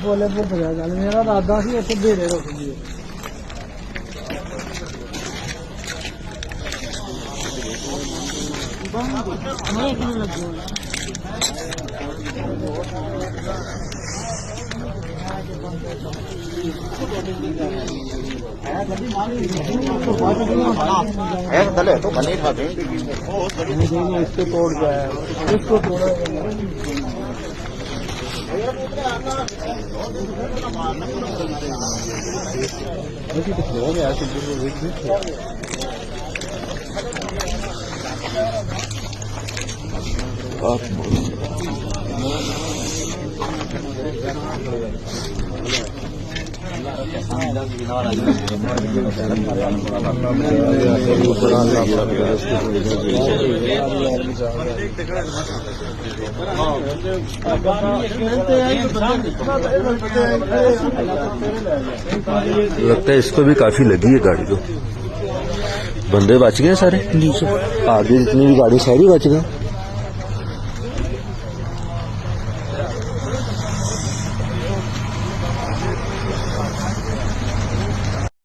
बोले भुख गया गल मेरा इरादा सी इत्थे बेड़े रुक गए तो बने खाते इसको तोड़ जाए इसको तोड़ा लगता है इसको भी काफी लगी है गाड़ी को। बंदे बच गए सारे, आगे जितनी भी गाड़ी सारी बच गए।